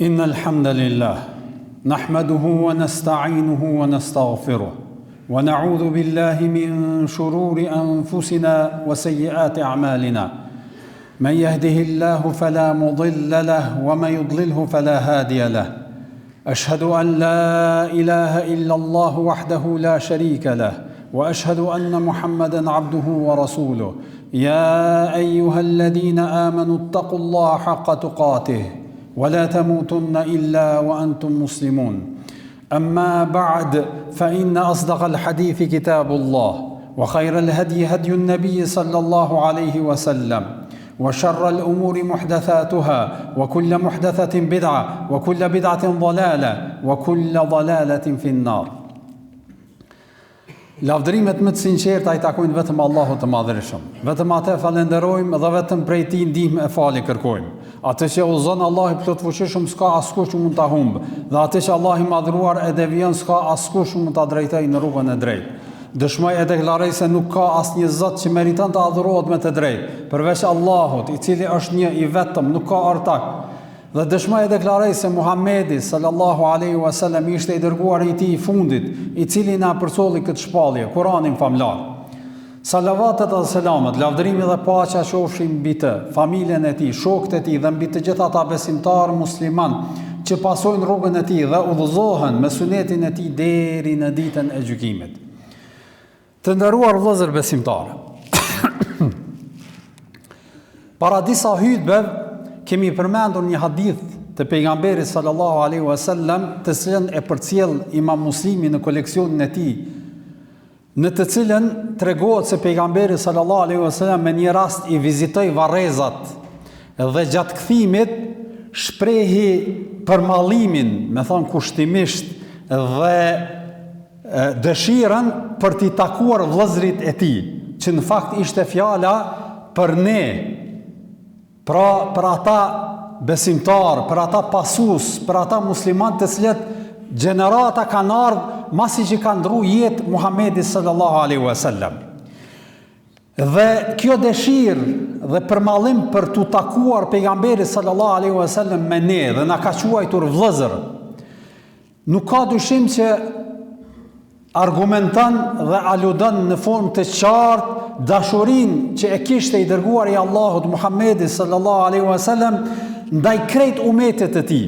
إن الحمد لله نحمده ونستعينه ونستغفره ونعوذ بالله من شرور أنفسنا وسيئات أعمالنا من يهده الله فلا مضل له ومن يضلله فلا هادي له أشهد أن لا إله إلا الله وحده لا شريك له وأشهد أن محمدا عبده ورسوله يا أيها الذين آمنوا اتقوا الله حق تقاته ولا تموتن إلا وأنتم مسلمون أما بعد فإن أصدق الحديث كتاب الله وخير الهدي هدي النبي صلى الله عليه وسلم وشر الأمور محدثاتها وكل محدثة بدعة وكل بدعة ضلالة وكل ضلالة في النار. Lavdërimet më të sinqerta i takojnë vetëm Allahut të Madhërisëm. Vetëm atë falenderojmë dhe vetëm prej tij ndihmë e falje kërkojmë. Atë që udhëzon Allahu plotfuqishëm s'ka askush që mund ta humbë, dhe atë që Allahu i madhruar e devijon s'ka askush që mund ta drejtojë në rrugën e drejtë. Dëshmoj e deklaroj se nuk ka asnjë Zot që meriton të adhurohet me të drejtë, përveç Allahut, i cili është një i vetëm, nuk ka ortak. Dhe dëshmoj e deklaroj se Muhamedi sallallahu alaihi wasallam ishte i dërguar i tij i fundit, i cili na përcolli këtë shpallje, Kur'anin famlar. Salavatet dhe selamet, lavdërimi dhe paqja qofshin mbi të, familjen e tij, shokët e tij dhe mbi të gjithë ata besimtarë musliman që pasojnë rrugën e tij dhe udhëzohen me sunetin e tij deri në ditën e gjykimit. Të nderuar vëllezër besimtarë, para disa hutbeve kemi përmendur një hadith të pejgamberit sallallahu alaihi wasallam, të cilën e përcjell Imam Muslimi në koleksionin e tij, në të cilën tregohet se pejgamberi sallallahu alaihi wasallam me një rast i vizitoi varrezat dhe gjatë kthimit shprehi përmallimin, me thon kushtimisht, dhe dëshirën për t'i takuar vëllezërit e tij, që në fakt ishte fjala për ne, pra për ata besimtar, për ata pasus, për ata musliman të cilët gjenerata kanë ardhur masi që kanë ndru jetë Muhamedi sallallahu alaihi wasallam. Dhe kjo dëshirë dhe përmallim për t'u takuar pejgamberit sallallahu alaihi wasallam me ne dhe na ka quajtur vëllezër, nuk ka dyshim që argumenton dhe aludon në formë të qartë dashurinë që e kishte i dërguari i Allahut Muhamedi sallallahu alaihi wasallam ndaj krejt umetit të tij,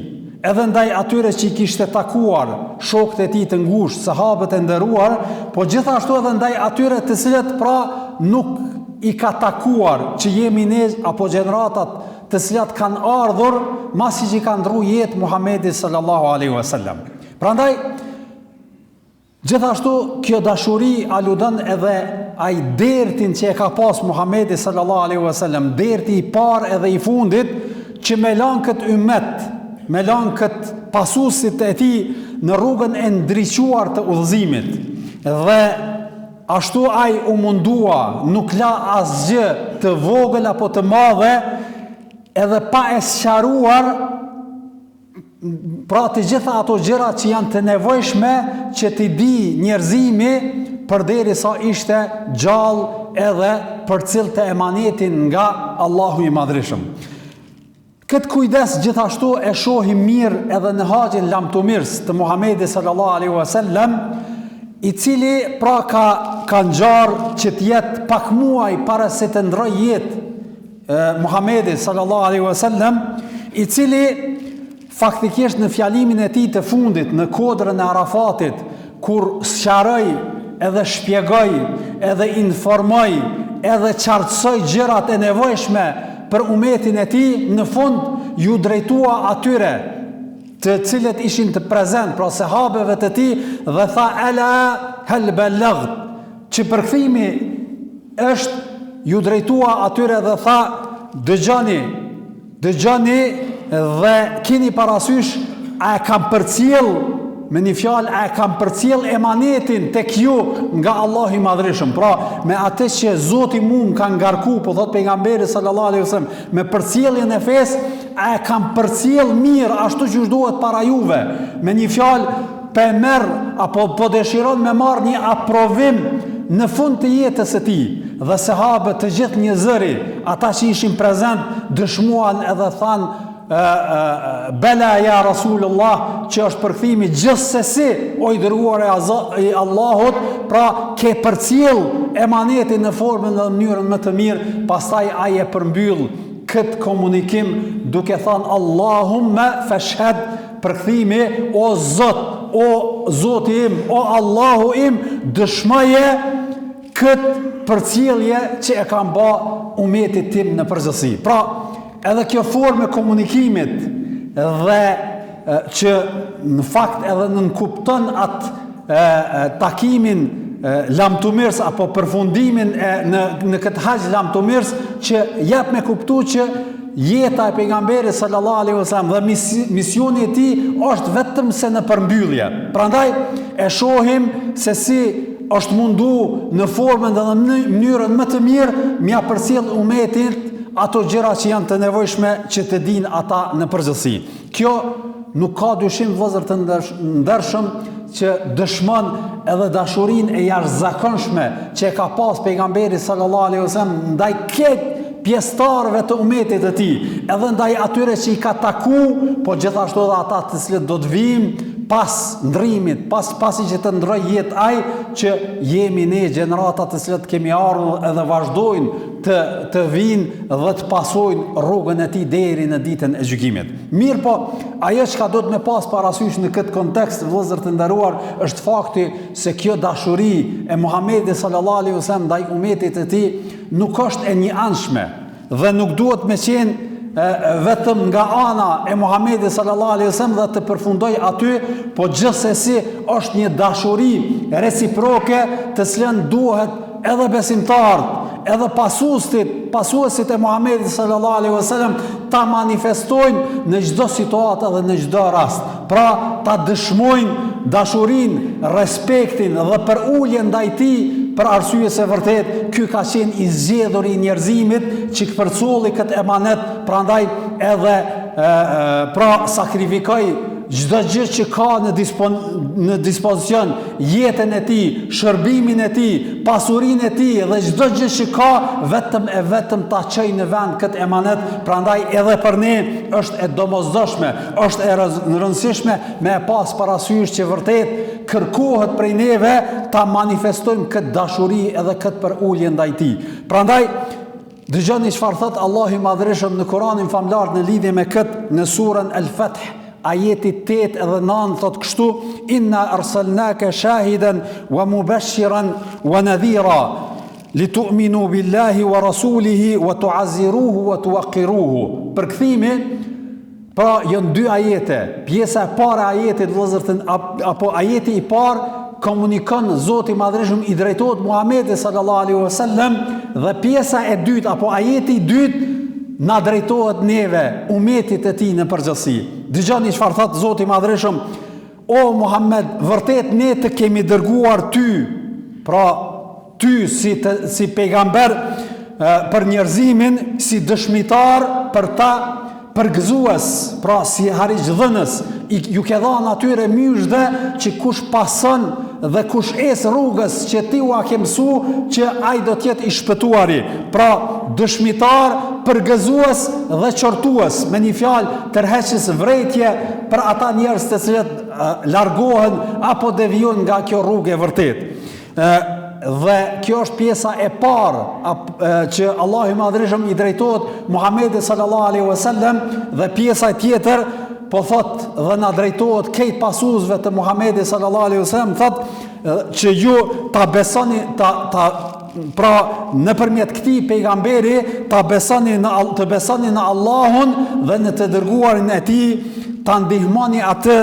edhe ndaj atyre që i kishte takuar, shokët e tij të ngushtë, sahabët e nderuar, po gjithashtu edhe ndaj atyre të cilët pra nuk i ka takuar, që jemi ne apo gjeneratat të cilat kanë ardhur masi që kanë ndru jetë Muhamedi sallallahu alaihi wasallam. Prandaj gjithashtu kjo dashuri aludon edhe ai dertin që e ka pas Muhamedi sallallahu alaihi wasallam, derti i parë edhe i fundit, që me lan këtë ummet, me lan këtë pasuesit e tij në rrugën e ndriçuar të udhëzimit. Dhe ashtu ai u mundua, nuk la asgjë të vogël apo të madhe, edhe pa e sqaruar pra të gjitha ato gjëra që janë të nevojshme që t'i di njerëzimi përderisa ishte gjallë edhe përcillte emanetin nga Allahu i Madhreshëm. Këtë kujdes gjithashtu e shohim mirë edhe në haxhin lamtumirs të Muhamedi sallallahu alaihi wasallam, i cili pra ka ngjarë që të jetë pak muaj para se të ndrojë jetë Muhamedi sallallahu alaihi wasallam, i cili faktikisht në fjalimin e tij të fundit në kodrën e Arafatit, kur sqaroi edhe shpjegoi edhe informoi edhe qartësoi gjërat e nevojshme për umetin e tij, në fund ju drejtua atyre të cilët ishin të prezent, pra sahabeve të tij, dhe tha ala hal ballagt, që përkthimi është ju drejtua atyre dhe tha dëgjoni dhe keni parasysh, a e kam përcjell, me një fjalë, a e kam përcjell emanetin tek ju nga Allahu i Madhreshëm. Pra me atë që Zoti mu më ka ngarku, po thot pejgamberi sallallahu alaihi wasallam, me përcjelljen e fesë, a e kam përcjell mirë ashtu që duhet para juve. Me një fjalë, pe merr apo po dëshiron me marr një aprovim në fund të jetës së tij. Dhe sahabët të gjithë një zëri, ata që ishin prezent, dëshmuan edhe thanë bela ja Rasulullah, që është përkthimi gjithsesi o i dërguar e Allahut, pra ke përcjell emanetin në formën dhe mënyrën më të mirë, pastaj ai e përmbyll këtë komunikim duke thënë Allahumme fashhad, përkthimi o Zot, o Zoti im, o Allahu im, dëshmoje këtë përcjellje që e kam bë umetit tim në përgjithësi. Pra, edhe kjo formë e komunikimit dhe që në fakt edhe nënkupton atë takimin lamtumirs apo përfundimin në këtë haxh lamtumirs, që jep me kuptu që jeta e pejgamberit sallallahu alaihi wasallam dhe misioni i tij është vetëm se në përmbyllje. Prandaj e shohim se si është mundu në formën dhe në mënyrën më të mirë m'ia përcjell umetit ato gjëra që janë të nevojshme që të dinë ata në përgjithësi. Kjo nuk ka dyshim, vëllezër të ndershëm, që dëshmon edhe dashurinë e jashtëzakonshme që e ka pas pejgamberi sallallahu alaihi wasallam ndaj këtë pjesëtarëve të umetit të tij, edhe ndaj atyre që i ka taku, po gjithashtu edhe ata të cilët do të vijnë pas ndrimit, pasi që të ndroj jetë ai, që jemi ne gjeneratat të cilët kemi ardhur edhe vazhdojnë të vinë dhe të pasojnë rrugën e tij deri në ditën e gjykimit. Mirë po, ajo që do të me pas parasysh në këtë kontekst, vëllezër të nderuar, është fakti se kjo dashuri e Muhamedit sallallahu alaihi wasallam ndaj umetit të tij nuk është e njëanshme dhe nuk duhet me qenë vetëm nga ana e Muhamedit sallallahu alaihi wasallam dhe të përfundoj aty, po gjithsesi është një dashuri reciproke të cilën duhet edhe besimtarët, edhe pasuesit e Muhamedit sallallahu alaihi wasallam ta manifestojnë në çdo situatë dhe në çdo rast. Pra, ta dëshmojnë dashurinë, respektin dhe përuljen ndaj tij, për arsye se vërtet ky ka qenë i zgjedhur i njerëzimit që përcolli këtë emanet, prandaj edhe pra sakrifikoi çdo gjë që ka në dispozicion, jetën e tij, shërbimin e tij, pasurinë e tij dhe çdo gjë që ka vetëm ta çojë në vend këtë emanet. Prandaj edhe për ne është e domosdoshme, është e rëndësishme me pas parasysh që vërtet kërkohet prej neve ta manifestojmë këtë dashuri edhe këtë përulje ndaj tij. Prandaj dëgjoni çfarë thot Allahu i Madhërisht në Kur'anin famlar në lidhje me këtë, në surën Al-Fath, ajeti 8 edhe 9 thot kështu: Inna arsalnaka shahidan wa mubashiran wa nadhira litu'minu billahi wa rasulihi wa tu'azziruhu wa tuwaqqiruhu. Përkthimi, pra janë dy ajete. Pjesa e parë e ajetit, vëllezër, apo ajeti i parë komunikon Zoti i Madhërisht i drejtohet Muhamedit sallallahu alaihi wasallam, dhe pjesa e dytë apo ajeti i dytë na drejtohet neve, umetit e tij në përgjithësi. Dëgjoni çfarë thot Zoti i Madhërisht: O Muhammed, vërtet ne të kemi dërguar ty, pra ty si pejgamber për njerëzimin, si dëshmitar për ta, përgëzues, pra si harixhdhënës, ju ke dhënë atyre myshdhe që kush pason dhe kush es rrugës që ti u ke mësu, që ai do të jetë i shpëtuari. Pra dëshmitar, përgëzues dhe qortues, me një fjalë tërheqës vrejtje për ata njerëz të cilët largohen apo devijojnë nga kjo rrugë e vërtet. Dhe kjo është pjesa e parë që Allahu i Madhërisht i drejtohet Muhamedit sallallahu alaihi wasallam, dhe pjesa tjetër po thot dhe na drejtohet këtij pasuesve të Muhamedit sallallahu alaihi wasallam, thot që ju ta besoni pra nëpërmjet këtij pejgamberi të besoni në Allahun dhe në të dërguarin e tij, ta ndihmoni atë,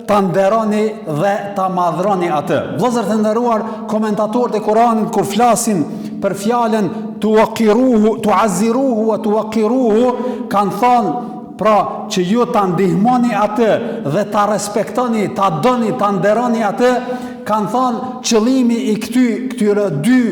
ta nderoni dhe ta madhroni atë. Vëllezër të nderuar, komentatorët e Kuranit kur flasin për fjalën tu'azziruhu wa tuwaqqiruhu, kanë thënë pra që ju ta ndihmoni atë dhe ta respektoni, ta doni, ta nderoni atë. Kanë thënë qëllimi i këtyre dy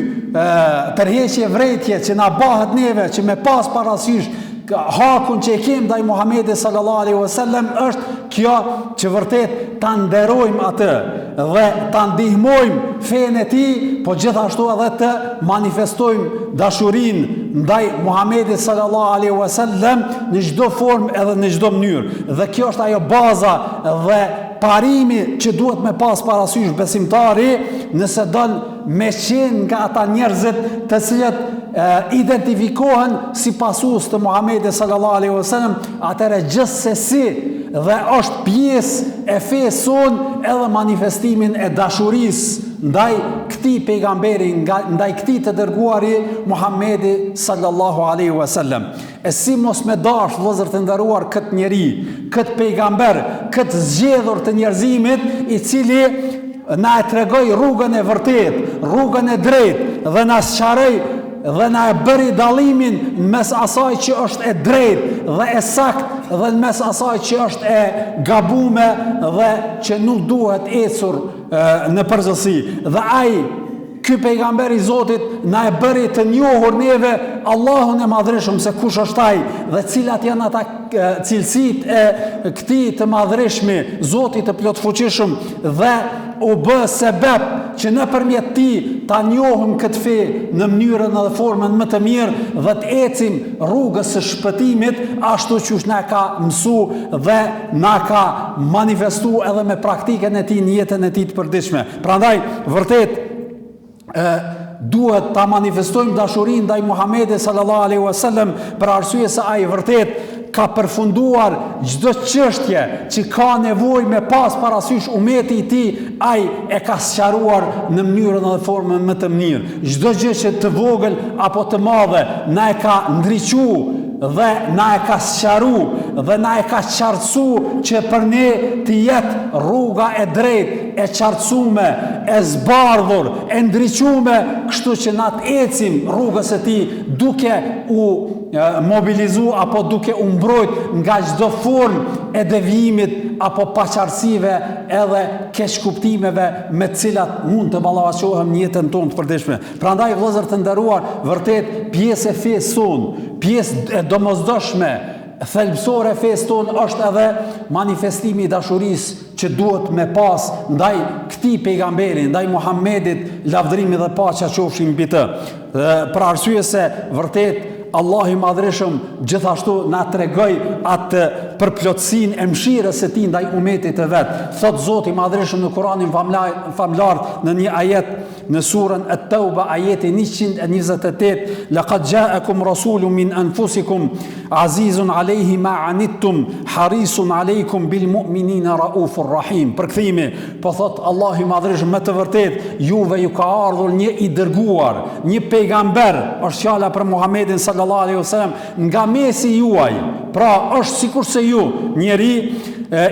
tërheqje vrejtje që na bëhet neve, që me pas parasysh hakun që e kem ndaj Muhamedit sallallahu alaihi wasallam, është kjo që vërtet ta nderojmë atë dhe ta ndihmojmë fenë e tij, po gjithashtu edhe të manifestojmë dashurinë ndaj Muhamedit sallallahu alaihi wasallam në çdo formë edhe në çdo mënyrë. Dhe kjo është ajo baza dhe parimi që duhet me pas parasysh besimtari nëse don me qenë nga ata njerëzit të cilët identifikohen si pasues të Muhamedit sallallahu alaihi wasallam, atëherë gjithsesi dhe është pjesë e fesë sonë edhe manifestimin e dashurisë ndaj këtij pejgamberi, ndaj këtij të dërguari Muhamedi sallallahu alaihi wasallam. E si mos me dash, vëllezër të nderuar, këtë njeri, këtë pejgamber, këtë zgjedhur të njerëzimit, i cili na e tregoi rrugën e vërtet, rrugën e drejtë dhe na sqaroi dhe na e bëri dallimin mes asaj që është e drejtë dhe e saktë dhe mes asaj që është e gabume dhe që nuk duhet ecur në përgjithësi. Dhe ai, ky pejgamber i Zotit, na e bëri të njohur neve Allahun e madhreshëm, se kush është ai dhe cilat janë ata cilësitë e këtij të madhreshmi, Zotit të plotfuqishëm, dhe u bë sebeb që nëpërmjet tij ta njohim këtë fe në mënyrën dhe formën më të mirë dhe të ecim rrugës së shpëtimit ashtu siç na ka mësu dhe na ka manifestu edhe me praktikën e tij në jetën e tij të përditshme. Prandaj vërtet duhet ta manifestojmë dashurinë ndaj Muhamedit sallallahu alaihi wasallam për arsye se ai vërtet ka përfunduar çdo çështje që ka nevojë me pas parasysh ummeti i tij, ai e ka sqaruar në mënyrën dhe formën më të mirë. Çdo gjë që të vogël apo të madhe na e ka ndriçuar dhe na e ka sqaruar dhe na e ka qartësuar që për ne të jetë rruga e drejtë, e qartësume, e zbardhur, e ndriçume, kështu që na të ecim rrugës së tij duke u mobilizu apo duke u mbrojt nga çdo formë e devijimit apo paqartësive edhe keqkuptimeve me të cilat mund të ballafaqohem në jetën tonë të përditshme. Prandaj vëllezër të nderuar, vërtet pjesë e fesë sonë, pjesë e domosdoshme, thelbësore e fesë tonë është edhe manifestimi i dashurisë që duhet me pas ndaj këtij pejgamberi, ndaj Muhamedit, lavdërimi dhe paqja qofshin mbi të. Për arsye se vërtet Allah i madhreshëm gjithashtu na tregoi atë përplotësinë e mëshirës së tij ndaj umetit të vet. Thot Zoti i madhreshëm në Kur'anin famlar në një ajet në surën At-Tauba, ajeti 128, laqad ja'akum rasulun min anfusikum azizun alayhi ma anittum harisun alaykum bil mu'minina raufur rahim. Përkthimi, po thot Allah i madhreshëm, me të vërtet juve ju ka ardhur një i dërguar, një pejgamber, është fjala për Muhamedit sallallahu alaihi wasallam, nga mesi juaj. Pra është sikur se ju, njeri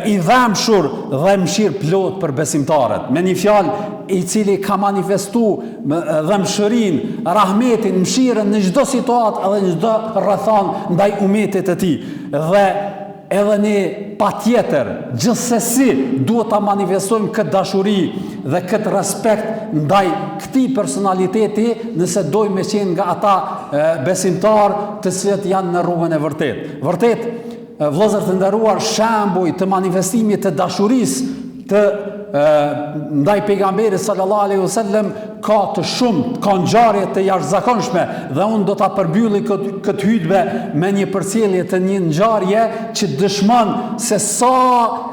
i dhamshur dhe mëshirë plot për besimtarët. Me një fjalë, i cili ka manifestu dhamshërinë, rahmetin, mëshirën në çdo situatë edhe në çdo rrethon ndaj umetit të tij. Dhe edhe ne patjetër gjithsesi duhet ta manifestojmë këtë dashuri dhe këtë respekt ndaj këtij personaliteti nëse dojmë me qenë nga ata besimtar të cilët janë në rrugën e vërtetë. Vërtet, vëllezër të nderuar, shembuj të manifestimit të dashurisë të ndaj pejgamberit sallallahu alaihi wasallam ka të shumë, ka ngjarje të jashtëzakonshme dhe unë do ta përbylli këtë hutbë me një përcjellje të një ngjarje që dëshmon se sa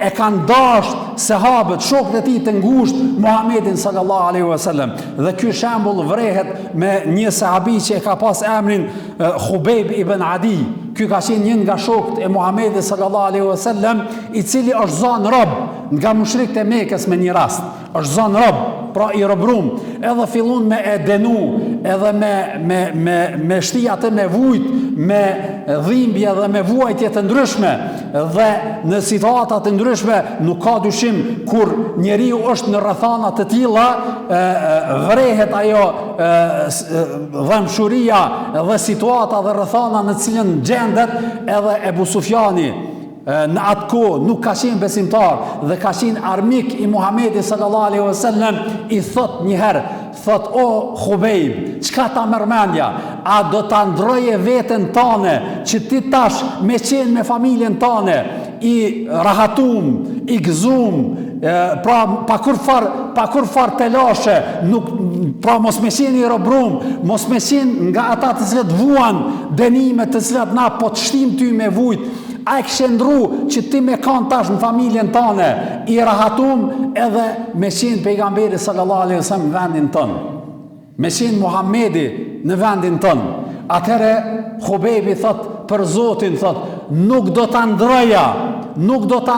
e kanë dashur sahabët, shokët e tij të ngushtë, Muhamedit sallallahu alaihi wasallam. Dhe ky shembull vrehet me një sahabi që e ka pas emrin Khubayb ibn Adi. Ky ka qenë një nga shokët e Muhamedit sallallahu alaihi wasallam, i cili është zënë rob nga mushrikët e Mekës me një rast. Është zënë rob, pra i robrum, edhe fillon me e denu, edhe me shti atë me vujt, me dhimbje dhe me vuajtje të ndryshme, dhe në situata të ndryshme nuk ka dyshim kur njeriu është në rrethana të tilla, vrehet ajo dhamshuria dhe situata dhe rrethana në cilën gjendet. Edhe Ebu Sufjani në atë kohë nuk ka qenë besimtar dhe ka qenë armik i Muhamedit sallallahu alaihi wasallam, i thot njëherë, thot: o Khubayb, çka ta mërmendja, a do ta ndroje veten tane që ti tash me qenë me familjen tane i rahatum, i gëzum, pra pa kur far telashe, nuk, pra mos me qenë i robrum, mos me qenë nga ata të cilët vuan dënime të cilat na po të shtim ty me vujt, a e kështë ndru që ti me kanë tash në familjen tane, i rahatum edhe me qenë pejgamberi sallallahu alaihi wasallam në vendin tënë, me qenë Muhamedi në vendin tënë. Atëre Khubebi thot për Zotin, thot, nuk do të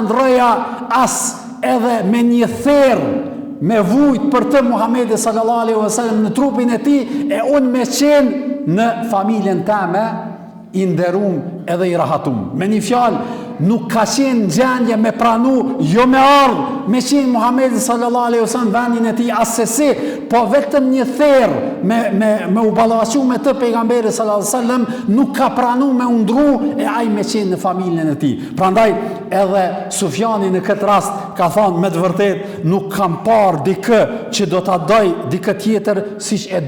ndroja as edhe me një therë, me vujt për të Muhamedi sallallahu alaihi wasallam në trupin e tij, e unë me qenë në familjen teme i nderum edhe i rahatum. Me një fjalë, nuk ka qenë gjendje me pranu, jo me ardhë, me qenë Muhamedi sallallahu alaihi wasallam vendin e tij asesi, po vetëm një therë me u ballafaqu me të pejgamberi sallallahu alaihi wasallam, nuk ka pranu me undru e ai me qenë në familjen e tij. Prandaj edhe Sufjani në këtë rast ka thënë me të vërtet, nuk kam parë dikë që do ta doj dikë tjetër siç e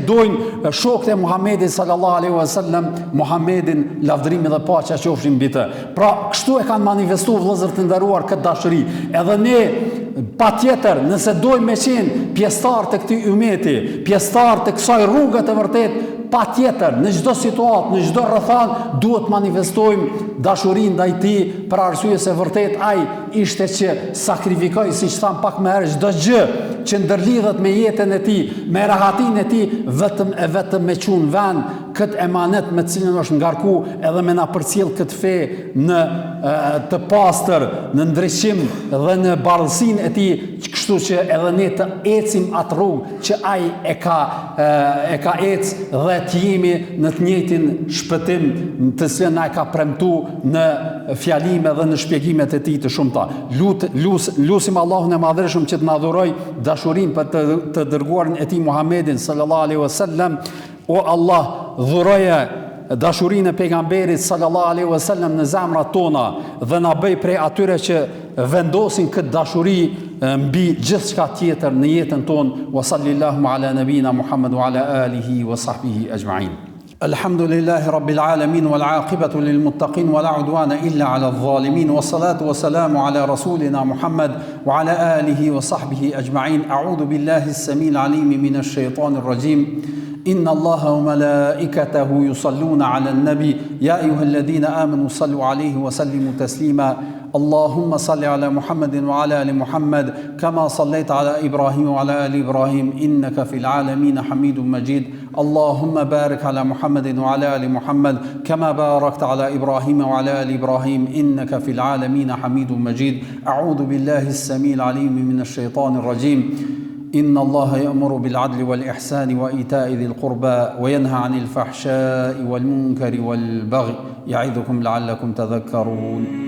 dojnë shokët e Muhamedit sallallahu alaihi wasallam, Muhamedin lavdërimi dhe paqja qofshin mbi të. Pra, kështu e kanë manifestuar vëllezër të nderuar këtë dashuri. Edhe ne patjetër, nëse dojmë me qenë pjesëtar të këtij ummeti, pjesëtar të kësaj rruge të vërtet, patjetër në çdo situatë, në çdo rrethon duhet manifestojmë dashurinë ndaj tij, për arsye se vërtet ai ishte që sakrifikoi, siç tham pak më herë, çdo gjë që ndërlidhet me jetën e tij, me rahatinë e tij, vetëm me çun vend këtë emanet me cilën është ngarku edhe me na përcjell këtë fe në të pastër, në ndriçim dhe në bardhësinë e tij, kështu që edhe ne të ecim atë rrugë që ai e ka ecë dhe të jemi në të njëjtin shpëtim të cilën ai ka premtuar në fjalime dhe në shpjegimet e tij të shumta. Lutim Allahun e Madhërisëm që të na dhuroj dashurinë për të dërguarin e tij Muhamedit sallallahu alaihi wasallam. O Allah, dhuroje dashurinë e pejgamberit sallallahu alaihi wasallam në zemrat tona dhe na bëj prej atyre që vendosin këtë dashuri mbi gjithçka tjetër në jetën tonë. Wa sallallahu ala nabina Muhammad wa ala alihi wa sahbihi ajma'in. Alhamdulillahi rabbil alamin wal aqibatu lil muttaqin wa la udwana illa ala adh-dhalimin wa salatu wa salamu ala rasulina Muhammad wa ala alihi wa sahbihi ajma'in. A'udhu billahi as-samil alim minash shaitanir rajim. إن الله وملائكته يصلون على النبي يا أيها الذين آمنوا صلوا عليه وسلموا تسليما اللهم صل على محمد وعلى آل محمد كما صليت على إبراهيم وعلى آل إبراهيم إنك في العالمين حميد مجيد اللهم بارك على محمد وعلى آل محمد كما باركت على إبراهيم وعلى آل إبراهيم إنك في العالمين حميد مجيد أعوذ بالله السميع العليم من الشيطان الرجيم إن الله يأمر بالعدل والإحسان وإيتاء ذي القربى وينهى عن الفحشاء والمنكر والبغي يعظكم لعلكم تذكرون